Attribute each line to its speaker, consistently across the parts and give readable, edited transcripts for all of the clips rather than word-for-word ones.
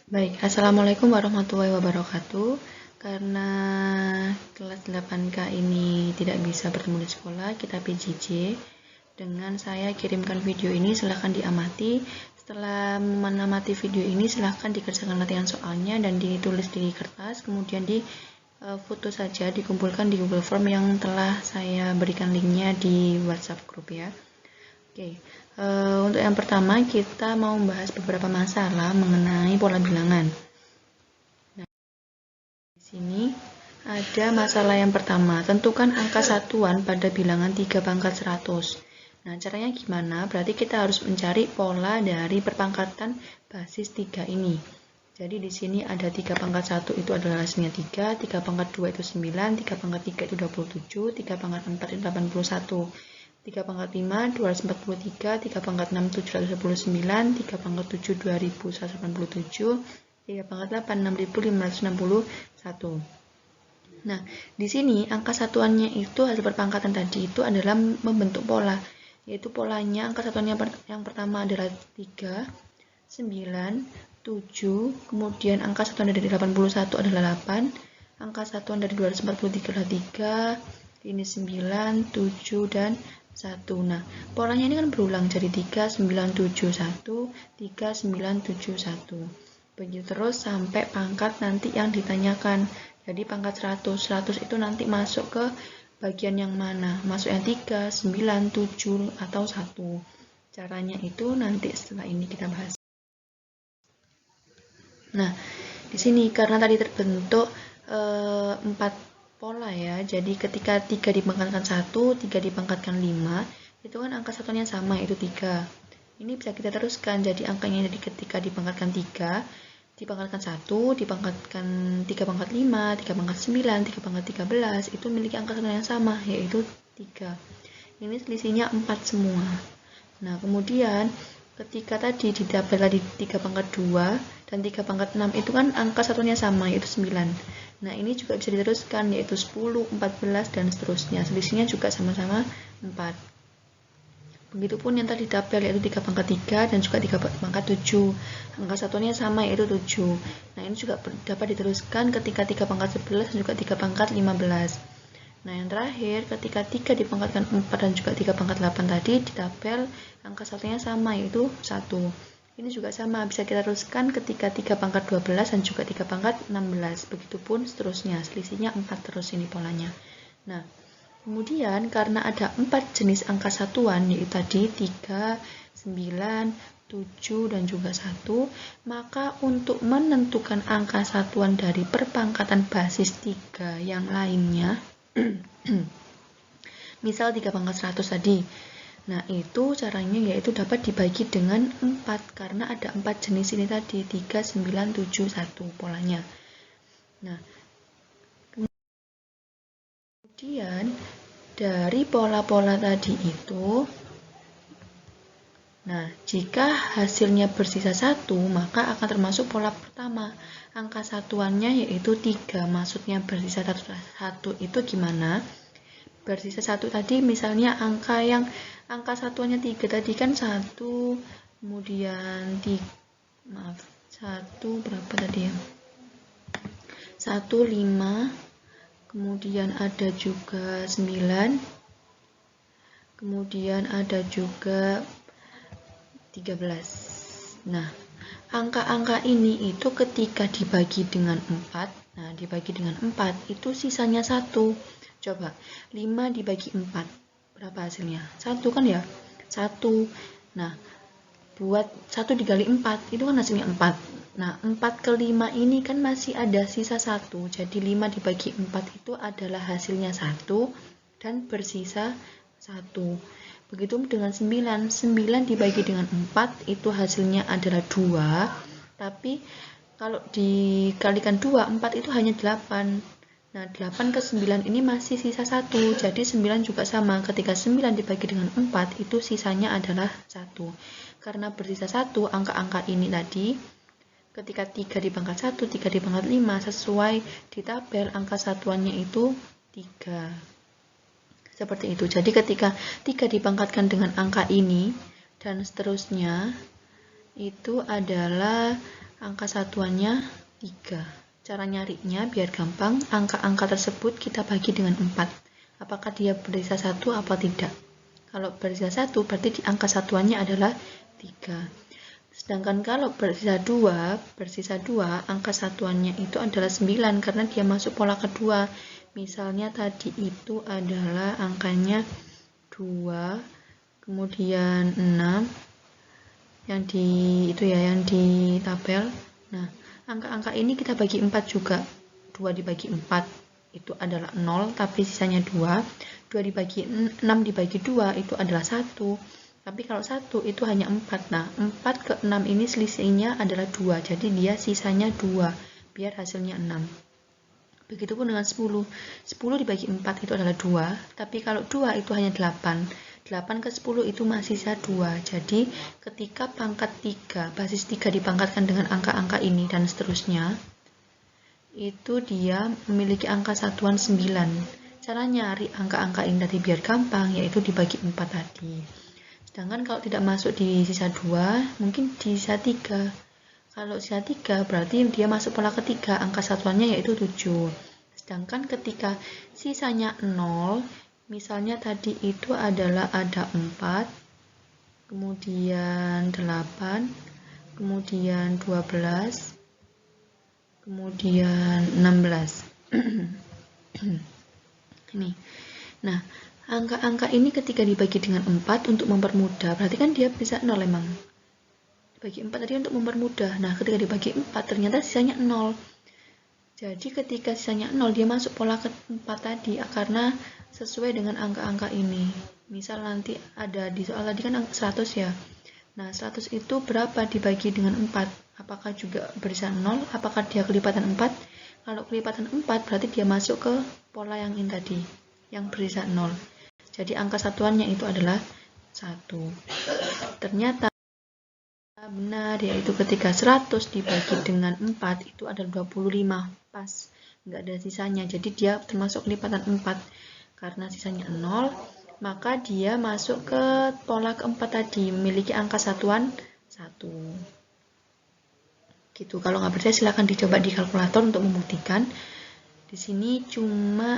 Speaker 1: Baik, Assalamualaikum warahmatullahi wabarakatuh. Karena kelas 8K ini tidak bisa bertemu di sekolah, kita PJJ. Dengan saya kirimkan video ini, silahkan diamati. Setelah menamati video ini, silahkan dikerjakan latihan soalnya dan ditulis di kertas, kemudian di foto saja, dikumpulkan di Google Form yang telah saya berikan linknya di WhatsApp grup ya. Oke, untuk yang pertama kita mau membahas beberapa masalah mengenai pola bilangan. Nah, di sini ada masalah yang pertama, tentukan angka satuan pada bilangan 3 pangkat 100. Nah, caranya gimana? Berarti kita harus mencari pola dari perpangkatan basis 3 ini. Jadi di sini ada 3 pangkat 1 itu adalah hasilnya 3, 3 pangkat 2 itu 9, 3 pangkat 3 itu 27, 3 pangkat 4 itu 81. 3 pangkat 5, 243, 3 pangkat 6, 729, 3 pangkat 7, 2187, 3 pangkat 8, 6561. Nah, di sini angka satuannya itu hasil perpangkatan tadi itu adalah membentuk pola, yaitu polanya angka satuannya yang pertama adalah 3, 9, 7, kemudian angka satuan dari 81 adalah 8, angka satuan dari 243 adalah 3, ini 9, 7, dan 1. Nah, polanya ini kan berulang jadi 3, 9, 7, 1, 3, 9, 7, 1. Begitu terus sampai pangkat nanti yang ditanyakan. Jadi pangkat 100, 100 itu nanti masuk ke bagian yang mana? Masuk yang 3, 9, 7, atau 1. Caranya itu nanti setelah ini kita bahas. Nah, di sini karena tadi terbentuk 4 pola ya, jadi ketika 3 dipangkatkan 1, 3 dipangkatkan 5, itu kan angka satunya sama, yaitu 3. Ini bisa kita teruskan, jadi angkanya jadi ketika dipangkatkan 3, dipangkatkan 1, dipangkatkan 3 pangkat 5, 3 pangkat 9, 3 pangkat 13, itu memiliki angka satuan yang sama, yaitu 3. Ini selisihnya 4 semua. Nah, kemudian ketika tadi di tabel tadi 3 pangkat 2 dan 3 pangkat 6 itu kan angka satunya sama, yaitu 9. Nah, ini juga bisa diteruskan, yaitu 10, 14, dan seterusnya. Selisihnya juga sama-sama 4. Begitupun yang tadi tabel, yaitu 3 pangkat 3 dan juga 3 pangkat 7. Angka satuannya sama, yaitu 7. Nah, ini juga dapat diteruskan ketika 3 pangkat 11 dan juga 3 pangkat 15. Nah, yang terakhir, ketika 3 dipangkatkan 4 dan juga 3 pangkat 8 tadi, di tabel angka satunya sama, yaitu 1. Ini juga sama, bisa kita teruskan ketika 3 pangkat 12 dan juga 3 pangkat 16. Begitupun seterusnya, selisihnya 4 terus ini polanya. Nah, kemudian karena ada 4 jenis angka satuan, yaitu tadi 3, 9, 7, dan juga 1, maka untuk menentukan angka satuan dari perpangkatan basis 3 yang lainnya, misal 3 pangkat 100 tadi. Nah, itu caranya yaitu dapat dibagi dengan 4 karena ada 4 jenis ini tadi, 3, 9, 7, 1 polanya. Nah, kemudian dari pola-pola tadi itu, nah, jika hasilnya bersisa 1, maka akan termasuk pola pertama. Angka satuannya yaitu 3, maksudnya bersisa 1 itu gimana? Bersisa 1 tadi misalnya angka satuannya 3 tadi kan 1, kemudian 1 berapa tadi ya? 1, 5, kemudian ada juga 9, kemudian ada juga 13. Nah, angka-angka ini itu ketika dibagi dengan 4, nah dibagi dengan 4 itu sisanya 1. Coba, 5 dibagi 4, berapa hasilnya? 1 kan ya? 1. Nah, buat 1 dikali 4, itu kan hasilnya 4. Nah, 4 ke 5 ini kan masih ada sisa 1. Jadi 5 dibagi 4 itu adalah hasilnya 1 dan bersisa 1. Begitu dengan 9. 9 dibagi dengan 4 itu hasilnya adalah 2. Tapi kalau dikalikan 2, 4 itu hanya 8. Nah, 8 ke 9 ini masih sisa 1. Jadi 9 juga sama. Ketika 9 dibagi dengan 4, itu sisanya adalah 1. Karena bersisa 1, angka-angka ini tadi, ketika 3 dipangkat 1, 3 dipangkat 5, sesuai di tabel, angka satuannya itu 3. Seperti itu. Jadi ketika 3 dipangkatkan dengan angka ini, dan seterusnya, itu adalah angka satuannya 3. Cara nyarinya biar gampang, angka-angka tersebut kita bagi dengan 4. Apakah dia bersisa 1 atau tidak? Kalau bersisa 1 berarti di angka satuannya adalah 3. Sedangkan kalau bersisa 2, angka satuannya itu adalah 9 karena dia masuk pola kedua. Misalnya tadi itu adalah angkanya 2, kemudian 6, yang di tabel. Nah, angka-angka ini kita bagi 4 juga. 2 dibagi 4 itu adalah 0, tapi sisanya 2. 2 dibagi 6 dibagi 2 itu adalah 1. Tapi kalau 1 itu hanya 4. Nah, 4 ke 6 ini selisihnya adalah 2. Jadi dia sisanya 2, biar hasilnya 6. Begitupun dengan 10. 10 dibagi 4 itu adalah 2. Tapi kalau 2 itu hanya 8. 8 ke 10 itu masih sisa 2. Jadi ketika pangkat 3, basis 3 dipangkatkan dengan angka-angka ini dan seterusnya, itu dia memiliki angka satuan 9. Cara nyari angka-angka ini tadi biar gampang, yaitu dibagi 4 tadi. Sedangkan kalau tidak masuk di sisa 2, mungkin di sisa 3. Kalau sisa 3 berarti dia masuk pola ketiga, angka satuannya yaitu 7. Sedangkan ketika sisanya 0, misalnya tadi itu adalah ada 4, kemudian 8, kemudian 12, kemudian 16. Ini. Nah, angka-angka ini ketika dibagi dengan 4 untuk mempermudah, berarti kan dia bisa 0 emang. Dibagi 4 tadi untuk mempermudah. Nah, ketika dibagi 4 ternyata sisanya 0. Jadi ketika sisanya 0 dia masuk pola keempat tadi karena sesuai dengan angka-angka ini. Misal nanti ada di soal tadi kan 100 ya. Nah, 100 itu berapa dibagi dengan 4? Apakah juga berisa 0? Apakah dia kelipatan 4? Kalau kelipatan 4 berarti dia masuk ke pola yang ini tadi, yang berisa 0. Jadi angka satuannya itu adalah 1. Ternyata benar, yaitu ketika 100 dibagi dengan 4 itu ada 25, pas, nggak ada sisanya. Jadi dia termasuk kelipatan 4 karena sisanya 0, maka dia masuk ke pola keempat tadi, memiliki angka satuan 1. Gitu. Kalau nggak percaya silahkan dicoba di kalkulator untuk membuktikan. Di sini cuma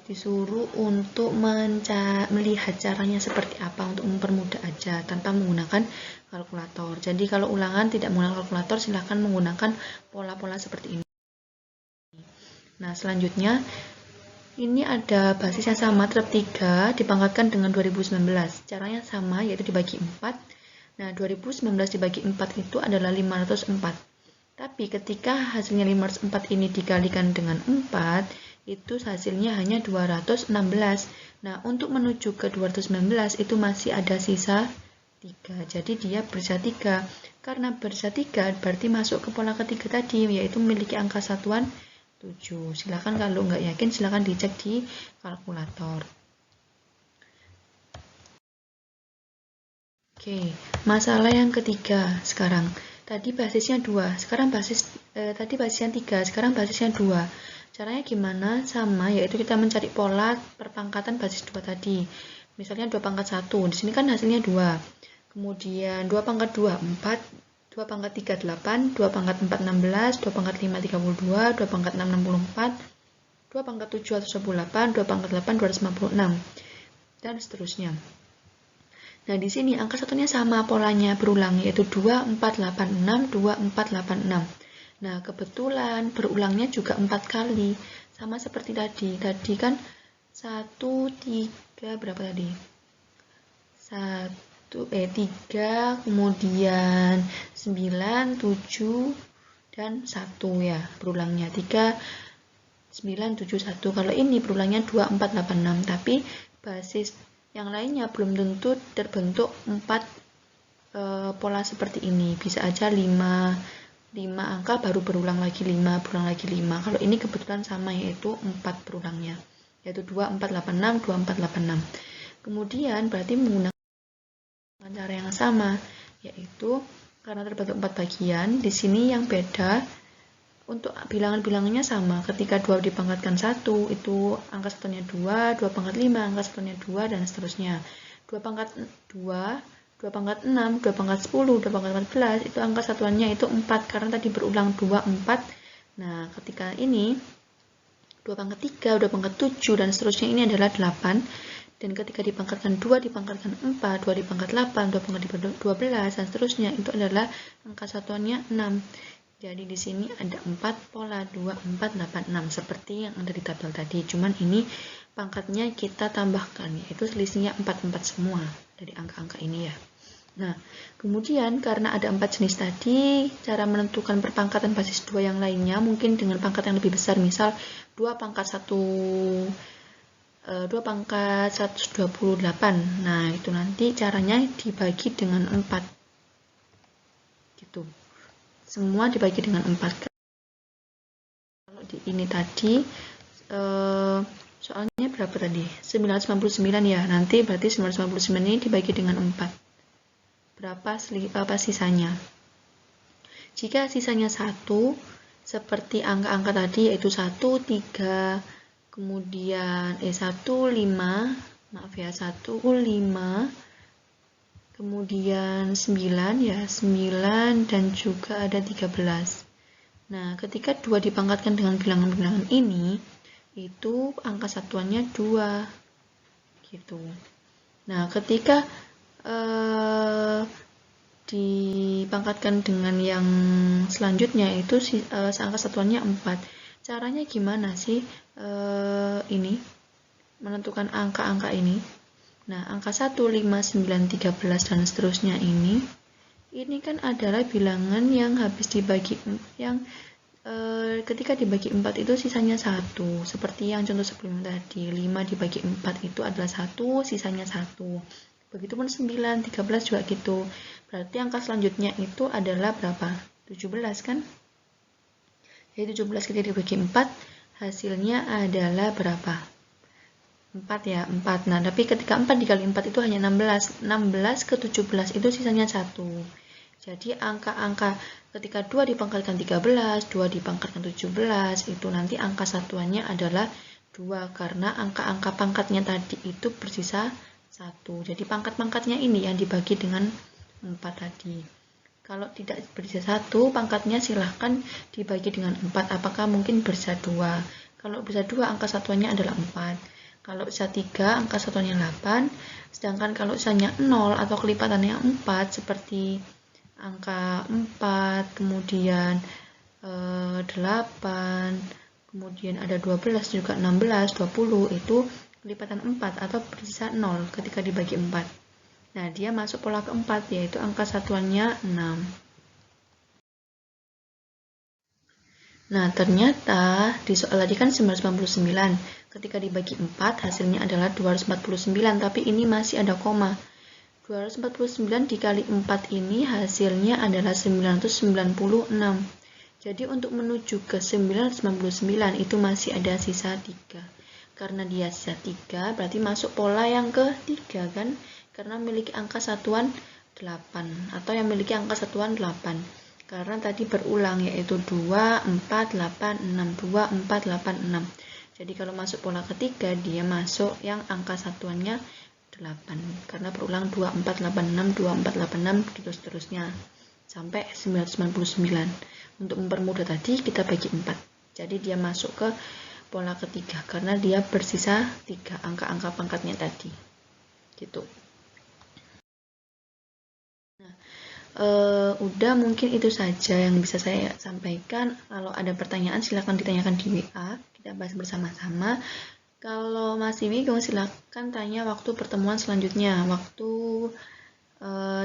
Speaker 1: disuruh untuk melihat caranya seperti apa untuk mempermudah aja tanpa menggunakan kalkulator. Jadi kalau ulangan tidak menggunakan kalkulator, silahkan menggunakan pola-pola seperti ini. Nah, selanjutnya ini ada basis yang sama, terhadap 3 dipangkatkan dengan 2019. Caranya sama, yaitu dibagi 4. Nah, 2019 dibagi 4 itu adalah 504. Tapi ketika hasilnya 504 ini dikalikan dengan 4, itu hasilnya hanya 216. Nah, untuk menuju ke 219 itu masih ada sisa 3. Jadi dia bersisa 3. Karena bersisa 3 berarti masuk ke pola ketiga tadi, yaitu memiliki angka satuan 7. Silakan kalau nggak yakin silakan dicek di kalkulator. Oke, masalah yang ketiga sekarang. Tadi basisnya 2, sekarang tadi basisnya 3, sekarang basisnya 2. Caranya gimana? Sama, yaitu kita mencari pola perpangkatan basis 2 tadi. Misalnya 2 pangkat 1, di sini kan hasilnya 2. Kemudian 2 pangkat 2, 4, 2 pangkat 3, 8, 2 pangkat 4, 16, 2 pangkat 5, 32, 2 pangkat 6, 64, 2 pangkat 7, 128, 2 pangkat 8, 256, dan seterusnya. Nah, di sini angka satunya sama polanya berulang, yaitu 2486, 2486. Nah, kebetulan berulangnya juga 4 kali, sama seperti tadi. Tadi kan 1, 3, berapa tadi? 3, kemudian 9, 7, dan 1 ya, berulangnya 3, 9, 7, 1. Kalau ini berulangnya 2486, tapi basis yang lainnya belum tentu terbentuk 4 pola seperti ini. Bisa aja 5 angka baru berulang lagi 5, berulang lagi 5. Kalau ini kebetulan sama, yaitu 4 berulangnya, yaitu 2486, 2486. Kemudian berarti menggunakan cara yang sama, yaitu karena terbentuk 4 bagian, di sini yang beda untuk bilangan-bilangannya sama. Ketika 2 dipangkatkan 1, itu angka satunya 2, 2 pangkat 5, angka satunya 2, dan seterusnya. 2 pangkat 2 2 pangkat 6, 2 pangkat 10, 2 pangkat 14, itu angka satuannya itu 4, karena tadi berulang 2, 4. Nah, ketika ini 2 pangkat 3, 2 pangkat 7, dan seterusnya ini adalah 8. Dan ketika dipangkatkan 2, dipangkatkan 4, 2 dipangkat 8, 2 pangkat 12, dan seterusnya, itu adalah angka satuannya 6. Jadi di sini ada 4 pola 2, 4, 8, 6 seperti yang ada di tabel tadi. Cuman ini pangkatnya kita tambahkan, yaitu selisihnya 4, 4 semua dari angka-angka ini ya. Nah, kemudian karena ada 4 jenis tadi, cara menentukan perpangkatan basis 2 yang lainnya mungkin dengan pangkat yang lebih besar, misal 2 pangkat 128. Nah, itu nanti caranya dibagi dengan 4. Gitu. Semua dibagi dengan 4. Kalau di ini tadi soalnya berapa tadi? 999 ya. Nanti berarti 999 ini dibagi dengan 4. Berapa sisanya? Jika sisanya 1, seperti angka-angka tadi, yaitu 1, 3, kemudian 1, 5, maaf ya, 1, 5, kemudian 9 ya, 9, dan juga ada 13. Nah, ketika 2 dipangkatkan dengan bilangan-bilangan ini, itu angka satuannya 2. Gitu. Nah, ketika dipangkatkan dengan yang selanjutnya itu angka satuannya 4. Caranya gimana sih ini menentukan angka-angka ini? Nah, angka 1, 5, 9, 13 dan seterusnya ini kan adalah bilangan yang habis dibagi, yang ketika dibagi 4 itu sisanya 1, seperti yang contoh sebelumnya tadi. 5 dibagi 4 itu adalah 1, sisanya 1. Begitupun 9, 13 juga gitu. Berarti angka selanjutnya itu adalah berapa? 17 kan? Jadi 17 ketika dibagi 4, hasilnya adalah berapa? 4 ya, 4. Nah, tapi ketika 4 dikali 4 itu hanya 16. 16 ke 17 itu sisanya 1. Jadi angka-angka ketika 2 dipangkatkan 13, 2 dipangkatkan 17, itu nanti angka satuannya adalah 2, karena angka-angka pangkatnya tadi itu bersisa 1. Jadi pangkat-pangkatnya ini yang dibagi dengan 4 tadi. Kalau tidak bersisa 1, pangkatnya silahkan dibagi dengan 4. Apakah mungkin bersisa 2? Kalau bersisa 2, angka satuannya adalah 4. Kalau sisa 3, angka satuannya 8. Sedangkan kalau sisanya 0 atau kelipatannya 4, seperti angka 4, kemudian 8, kemudian ada 12, juga 16, 20, itu kelipatan 4 atau bersisa 0 ketika dibagi 4. Nah, dia masuk pola keempat, yaitu angka satuannya 6. Nah, ternyata di soal tadi kan 999. Ketika dibagi 4, hasilnya adalah 249, tapi ini masih ada koma. 249 dikali 4 ini hasilnya adalah 996. Jadi untuk menuju ke 999 itu masih ada sisa 3. Karena dia sisa 3, berarti masuk pola yang ketiga kan? Karena memiliki angka satuan 8, atau yang memiliki angka satuan 8. Karena tadi berulang, yaitu 2, 4, 8, 6, 2, 4, 8, 6. Jadi kalau masuk pola ketiga, dia masuk yang angka satuannya 8. Karena berulang 2, 4, 8, 6, 2, 4, 8, 6, gitu seterusnya. Sampai 999. Untuk mempermudah tadi, kita bagi 4. Jadi dia masuk ke pola ketiga karena dia bersisa 3 angka-angka pangkatnya tadi. Gitu. Nah, udah mungkin itu saja yang bisa saya sampaikan. Kalau ada pertanyaan silahkan ditanyakan di WA, kita bahas bersama-sama. Kalau masih bingung silahkan tanya waktu pertemuan selanjutnya, waktu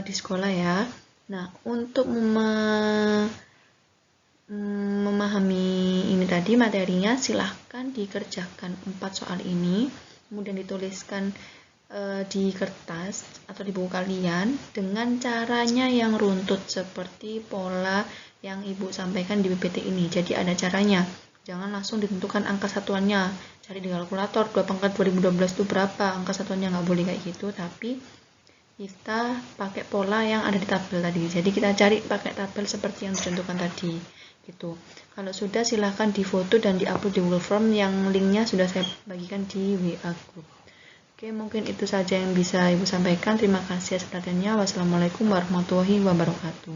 Speaker 1: di sekolah ya. Nah, untuk memahami ini tadi materinya, silahkan dikerjakan 4 soal ini, kemudian dituliskan di kertas atau di buku kalian dengan caranya yang runtut seperti pola yang Ibu sampaikan di PPT ini. Jadi ada caranya, jangan langsung ditentukan angka satuannya, cari di kalkulator 2 pangkat 2012 itu berapa, angka satuannya nggak boleh kayak gitu, tapi kita pakai pola yang ada di tabel tadi. Jadi kita cari pakai tabel seperti yang dicontohkan tadi gitu. Kalau sudah silahkan difoto dan diupload di Google Form yang linknya sudah saya bagikan di WA group. Oke, mungkin itu saja yang bisa Ibu sampaikan. Terima kasih atas perhatiannya. Wassalamualaikum warahmatullahi wabarakatuh.